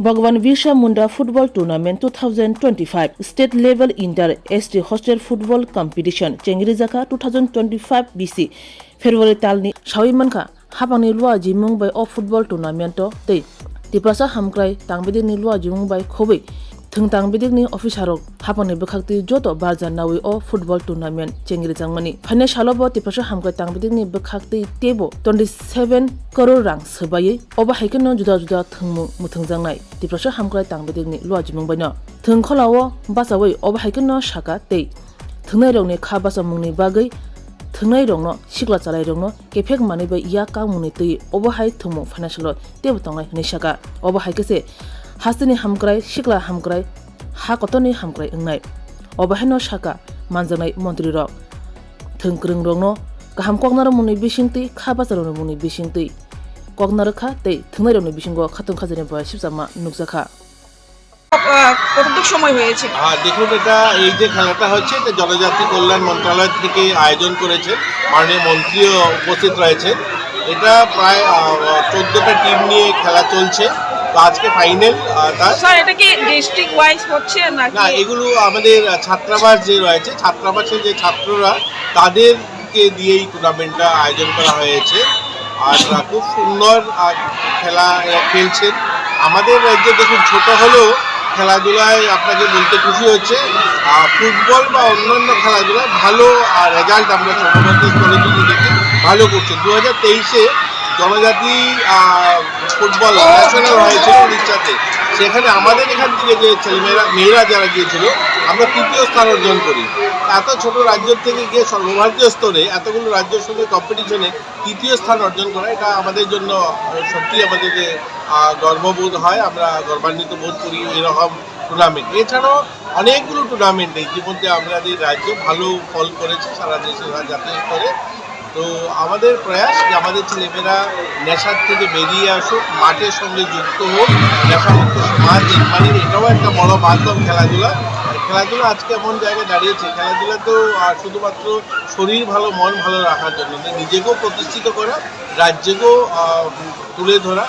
Bhagwan Birsa Munda Football Tournament 2025 State Level Inter ST Hostel Football Competition Cengrizaka 2025 BC February talni Shawimanka Habani Lua Jimung by of Football Tournament Day Tipasa Hamkrai Tangbidi Lua Jimung by Kobe Tungtang Bidigni official Hapani Bakakti Joto Barza Nawi o Football Tournament Cengrizangmani Pane Shalobo Tipasa Hamkrai Tangbidi Bakakti Table 27 crore rang sebaye oba haikeno juda juda thungmu muthungjangnai Tipasa Hamkrai Tangbidi Lua Jimung by no Tungkholawo Basawai oba haikeno Shaka Day Thungnai rongni kha basa mungni bagai Thungnai rongno Shikla Chalai rongno Kefek Mani by Ya Kamuni Tui oba hai thungmu financial Tebo Tongai Nishaka oba haikese Hasini Hamkrai Shikla Hamkrai Hakotoni Hamkrai Ngnai Obaheno Shaka Manjanai Montri Rok Thungkrung Rongno Kaham Koknar Muni Bishingti Khabasaroni Muni Bishingti Koknar Kha Tei Thungnai Rongni Bishingo Khatung Khajani Boy Shipsama Nukjaka কতটুকু সময় হয়েছে? দেখুন, এটা এই যে খেলাটা হচ্ছে এটা জনজাতি কল্যাণ মন্ত্রণালয় থেকে আয়োজন করেছে, মাননীয় মন্ত্রীও উপস্থিত রয়েছে। এটা প্রায় 14টা টিম নিয়ে খেলা চলছে। তো আজকে ফাইনাল। স্যার, এটা কি ডিস্ট্রিক্ট ওয়াইজ হচ্ছে না, নাকি? এগুলো আমাদের ছাত্রাবাস যে রয়েছে, ছাত্রাবাসের যে ছাত্ররা তাদেরকে দিয়েই টুর্নামেন্টটা আয়োজন করা হয়েছে। আর খুব সুন্দর খেলা খেলছেন। আমাদের রাজ্যে দেখুন, ছোট হলেও খেলাধুলায় আপনাকে বলতে খুশি হচ্ছে, ফুটবল বা অন্যান্য খেলাধুলায় ভালো রেজাল্ট আমরা সর্বভারতীয় স্তরে যদি দেখি ভালো করছে। 2023-এ জনজাতি ফুটবল ন্যাশনাল হয়েছিল উড়িষ্যাতে। সেখানে আমাদের এখান থেকে যে মেয়েরা যারা গিয়েছিল, আমরা তৃতীয় স্থান অর্জন করি। এত ছোট রাজ্য থেকে গিয়ে সর্বভারতীয় স্তরে এতগুলো রাজ্যের সঙ্গে কম্পিটিশনে তৃতীয় স্থান অর্জন করা, এটা আমাদের জন্য সত্যি আমাদেরকে গর্ববোধ হয়। আমরা গর্বান্বিত বোধ করি এরকম টুর্নামেন্ট। এছাড়াও অনেকগুলো টুর্নামেন্টে ইতিমধ্যে আমাদের রাজ্য ভালো ফল করেছে সারা দেশে জাতীয় স্তরে। তো আমাদের প্রয়াস যে আমাদের ছেলেমেয়েরা নেশার থেকে বেরিয়ে আসুক, মাঠের সঙ্গে যুক্ত হোক, নেশামুক্ত সমাজ নির্মাণের এটাও একটা বড় মাধ্যম খেলাধুলা। আর খেলাধুলা আজকে এমন জায়গায় দাঁড়িয়েছে, খেলাধুলা তো শুধুমাত্র শরীর ভালো মন ভালো রাখার জন্য, নিজেকেও প্রতিষ্ঠিত করা, রাজ্যকেও তুলে ধরা,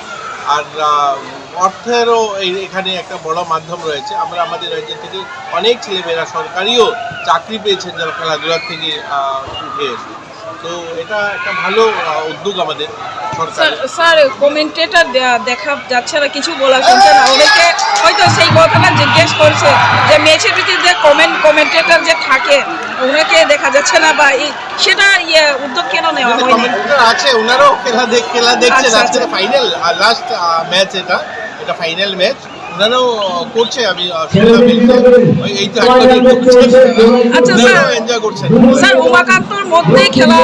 আর অর্থেরও এখানে একটা বড় মাধ্যম রয়েছে। আমরা আমাদের রাজ্য থেকে অনেক ছেলেমেয়েরা সরকারিও চাকরি পেয়েছেন যারা খেলাধুলার থেকে উঠে এসে। তো এটা একটা ভালো উদ্যোগ আমাদের সরকার। স্যার, কমেন্টেটর দেখা যাচ্ছে না, কিছু বলা শুনছে না। অনেকে হয়তো সেই কথাটা জিজ্ঞেস করছে যে ম্যাচের ভিতরে যে কমেন্টেটর যে থাকে ওনাকে দেখা যাচ্ছে না, বা সেটা উদ্যোগ কেন নেওয়া হয়নি? কমেন্টেটর আছে, ওনারাও খেলা দেখছেন। আজকে ফাইনাল লাস্ট ম্যাচ, এটা ফাইনাল ম্যাচ, ওনারাও করছে। আমি এনজয় করছেন। স্যার, উমাকান্তর মধ্যে খেলা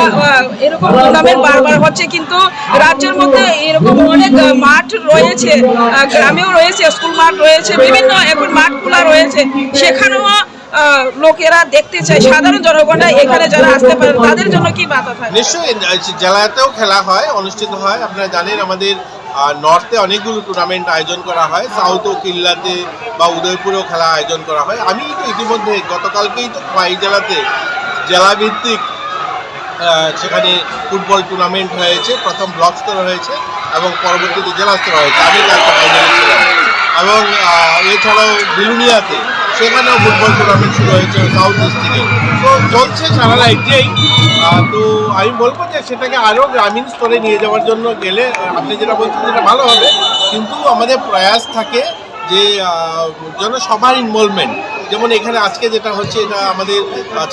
এরকম টুর্নামেন্ট বারবার হচ্ছে, কিন্তু রাজ্যের মধ্যে এরকম অনেক মাঠ রয়েছে, গ্রামেও রয়েছে, স্কুল মাঠ রয়েছে, বিভিন্ন এখন মাঠ খোলা রয়েছে, সেখানেও লোকেরা দেখতে চায়। সাধারণ জনগণরা এখানে যারা আসতে পারেন তাদের জন্য কি বাধা থাকে? নিশ্চয়ই জেলাতেও খেলা হয়, অনুষ্ঠিত হয়। আপনারা জানেন আমাদের নর্থে অনেকগুলো টুর্নামেন্ট আয়োজন করা হয়, সাউথ ও কিল্লাতে বা উদয়পুরেও খেলা আয়োজন করা হয়। আমি তো ইতিমধ্যে গতকালকেই তো খোয়াই জেলাতে জেলাভিত্তিক সেখানে ফুটবল টুর্নামেন্ট হয়েছে, প্রথম ব্লক স্তরে হয়েছে এবং পরবর্তীতে জেলা স্তরে হয়েছে। আমি কালকে ফাইনালে ছিলাম। এবং এছাড়াও বিলুনিয়াতে সেখানেও ফুটবল টুর্নামেন্ট শুরু হয়েছে সাউথ ডিস্ট্রিক্টে। তো চলছে সারা রাজ্যেই। তো আমি বলবো যে সেটাকে আরও গ্রামীণ স্তরে নিয়ে যাওয়ার জন্য গেলে আপনি যেটা বলছেন সেটা ভালো হবে, কিন্তু আমাদের প্রয়াস থাকে যে যেন সবার ইনভলভমেন্ট, যেমন এখানে আজকে যেটা হচ্ছে এটা আমাদের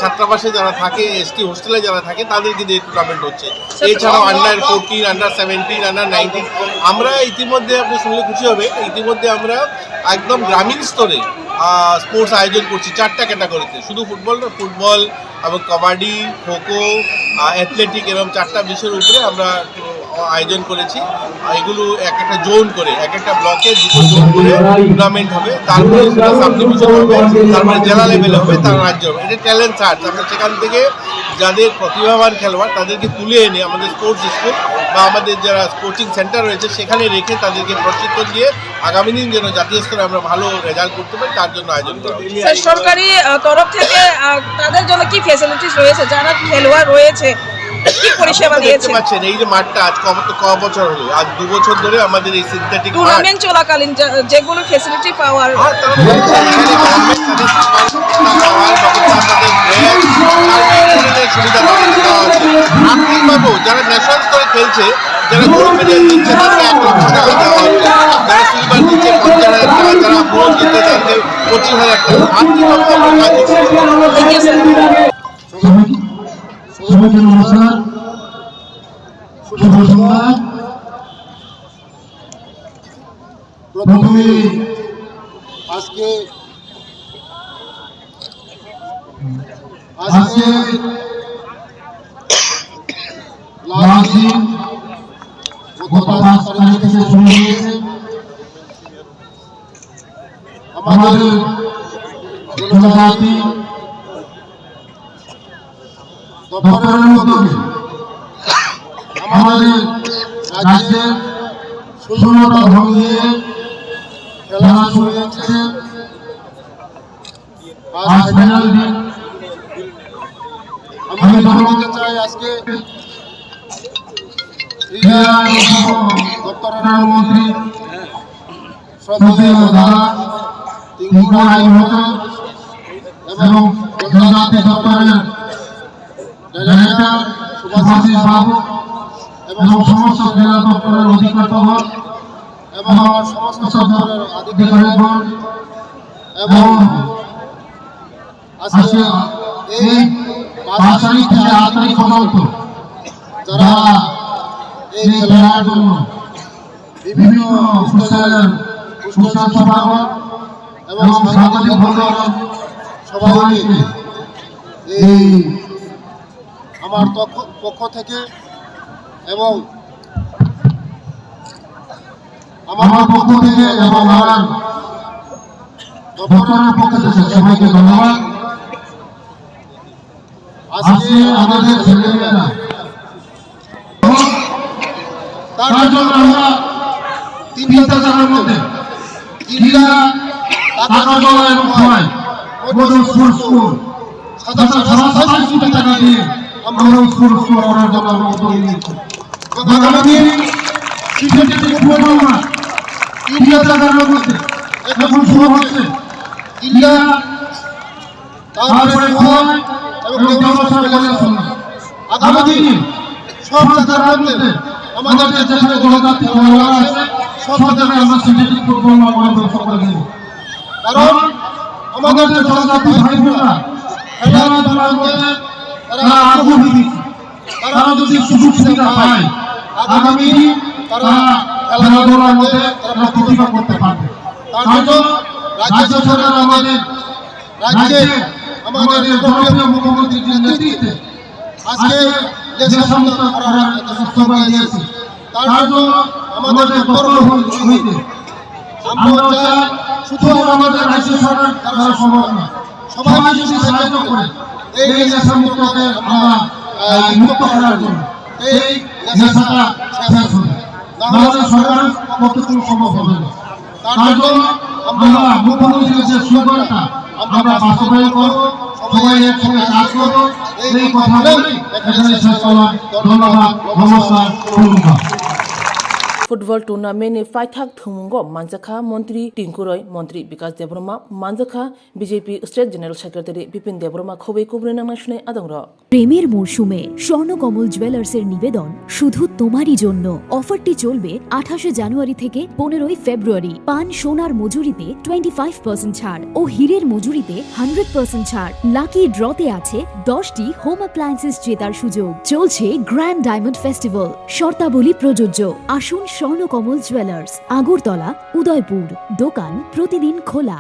ছাত্রাবাসে যারা থাকে, এসটি হোস্টেলে যারা থাকে তাদেরকে দিয়ে টুর্নামেন্ট হচ্ছে। এছাড়াও আন্ডার 14, আন্ডার 17, আন্ডার 19 আমরা ইতিমধ্যে, আপনি শুনলে খুশি হবে, ইতিমধ্যে আমরা একদম গ্রামীণ স্তরে স্পোর্টস আয়োজন করছি 4টা ক্যাটাগরিতে। শুধু ফুটবল না, ফুটবল এবং কবাডি, খোখো, অ্যাথলেটিক, এবং 4টা বিষয়ের উপরে আমরা আয়োজন করেছি। এগুলো এক একটা জোন করে, এক একটা ব্লকে 2টো জোন করে টুর্নামেন্ট হবে। তারপরে সেটা সাব ডিভিশন হবে, তারপরে জেলা লেভেলে হবে, তার রাজ্য হবে। এটা ট্যালেন্ট সার্চ। আমরা সেখান থেকে যাদের প্রতিভাবান খেলোয়াড় তাদেরকে তুলে এনে আমাদের স্পোর্টস স্কুল বা আমাদের যারা কোচিং সেন্টার রয়েছে সেখানে রেখে তাদেরকে প্রশিক্ষণ দিয়ে আগামী দিন যেন জাতীয় স্তরে আমরা ভালো রেজাল্ট করতে পারি তার জন্য আয়োজন করা হচ্ছে। সরকারি তরফ থেকে তাদের জন্য কি ফ্যাসিলিটিস রয়েছে? যারা খেলোয়াড় রয়েছে কি পরিষেবা আপনারা দেখতে দিয়েছে। পাচ্ছেন এই যে মাঠটা আজ ক বছর হলো, আজ 2 বছর ধরে আমাদের এই সিনথেটিক মাঠ টুর্নামেন্ট চলাকালীন যেগুলো ফেসিলিটি পাওয়ার আর তারা বলছে এখানে গভর্নমেন্ট তাদের পাওয়ার ব্যবস্থা, তাদের ব্যাগ, তার সুবিধা দেওয়া আছে। আর্থিকভাবেও যারা ন্যাশনাল স্তরে খেলছে, যারা গোল্ড মেডেল দিচ্ছে তাদেরকে 1 লক্ষ টাকা দেওয়া হচ্ছে, যারা সিলভার দিচ্ছে 50,000 টাকা, যারা ব্রোঞ্জ দিচ্ছে তাদেরকে 25,000 টাকা। আর্থিকভাবেও আমরা কাজ করছি। সবাইকে নমস্কার, শুভ সন্ধ্যা। প্রথমে আজকে লাস্ট দিন গত 5 তারিখ থেকে শুরু হয়েছে আমাদের জনজাতি দপ্তরের উদ্যোগে আমাদের রাজ্যের শূন্যতা ভঙ্গিয়ে খেলা শুরু হয়েছে। আজ ফাইনাল দিন। আমি ধন্যবাদ চাই আজকে ক্রীড়া দপ্তরের মন্ত্রী শ্রদ্ধেয় দাদা টিঙ্কু রায় মহোদয় এবং জনজাতি দপ্তরের ডাইরেক্টর সুভাষিস বাবু এবং সমস্ত জেলা দপ্তরের অধিকর্তাগণ এবং আমার সমস্ত দপ্তরের আধিকারিকগণ এবং আজকে এই 5 তারিখ থেকে 8 তারিখ পর্যন্ত যারা এই খেলার জন্য বিভিন্ন অনুষ্ঠানের অনুষ্ঠান সভাগণ এবং সাংবাদিক বন্ধুগণ সবাইকে এই আমার পক্ষ থেকে এবং আমার পক্ষ থেকে এবং আমার দপ্তরের পক্ষ থেকে সবাইকে ধন্যবাদ। আজকে আমাদের ছেলেমেয়েরা তার জন্য আমরা 3টা জায়গার মধ্যে ক্রীড়া, টাকা এবং খোয়াই মডেল স্কুল 27 কোটি টাকা দিয়ে আমরা স্কুল করার জন্য আমরা উদ্যোগ নিয়েছি। আমাদের সিন্থেটিক ফুটবল মাঠ 3টা জায়গার মধ্যে এখন শুরু হচ্ছে। ক্রীড়া, তারপরে খোয়াই এবং ব্যবসা পরিচালনা। আগামী দিনে সব জায়গার মধ্যে আমাদের যেখানে জনজাতি খেলোয়াড় আছে সব জায়গায় আমরা সিন্থেটিক ফুটবল মাঠ ব্যবস্থা করে দেব। কারণ আমাদের যে জনজাতি ভাই বোনেরা খেলাধুলার মধ্যে তারা আগ্রহী দিচ্ছে, তারা যদি সুযোগ সুবিধা পায় আগামী দিন তারা খেলাধুলার মধ্যে তারা প্রতিভা করতে পারবে। তার জন্য রাজ্য সরকার আমাদের রাজ্যে আমাদের জনপ্রিয় মুখ্যমন্ত্রীর নেতৃত্বে আজকে দেশের সামনে করার একটা প্রস্তাব দিয়েছে। তার জন্য আমাদের হইতে আমরা চাই শুধু আমাদের রাজ্য সরকার তারা সম্ভব না, সবাই যদি সাহায্য করে এই নেশামুক্তকে আমরা মুক্ত করার জন্য, এই নেশাটা শেষ হবে, নাহলে সরকার পক্ষে কোনো সম্ভব হবে না। তার জন্য আমরা মুখ্যমন্ত্রীর যে স্লোগানটা আমরা বাস্তবায়ন করবো, সবাই একসঙ্গে কাজ করবো, এই কথা বলে এখানে শেষ করলাম। ধন্যবাদ, নমস্কার, ধন্যবাদ। ফুটবল টুর্नामेन्टनि फाइथाक थुमुंगो मानजाखा मन्त्री टिंकु रॉय, मंत्री विकास देबरमा, मानजाखा BJP state general secretary Bipin Debbarma খুবই কুবরে নাংনা শুনে আদংর। প্রেমের মরশুমে স্বর্ণকমল জুয়েলার্সের নিবেদন শুধু তোমারই জন্য। অফারটি চলবে 28 জানুয়ারি থেকে 15 ফেব্রুয়ারি। পান সোনার মজুরিতে 25% ছাড় ও হীরের মজুরিতে 100% ছাড়। লাকি ড্রতে আছে 10টি হোম অ্যাপ্লায়েন্সেস জেতার সুযোগ। চলছে গ্র্যান্ড ডায়মন্ড ফেস্টিভ্যাল। শর্তাবলী প্রযোজ্য। আসুন স্বর্ণকমল জুয়েলার্স, আগরতলা, উদয়পুর। দোকান প্রতিদিন খোলা।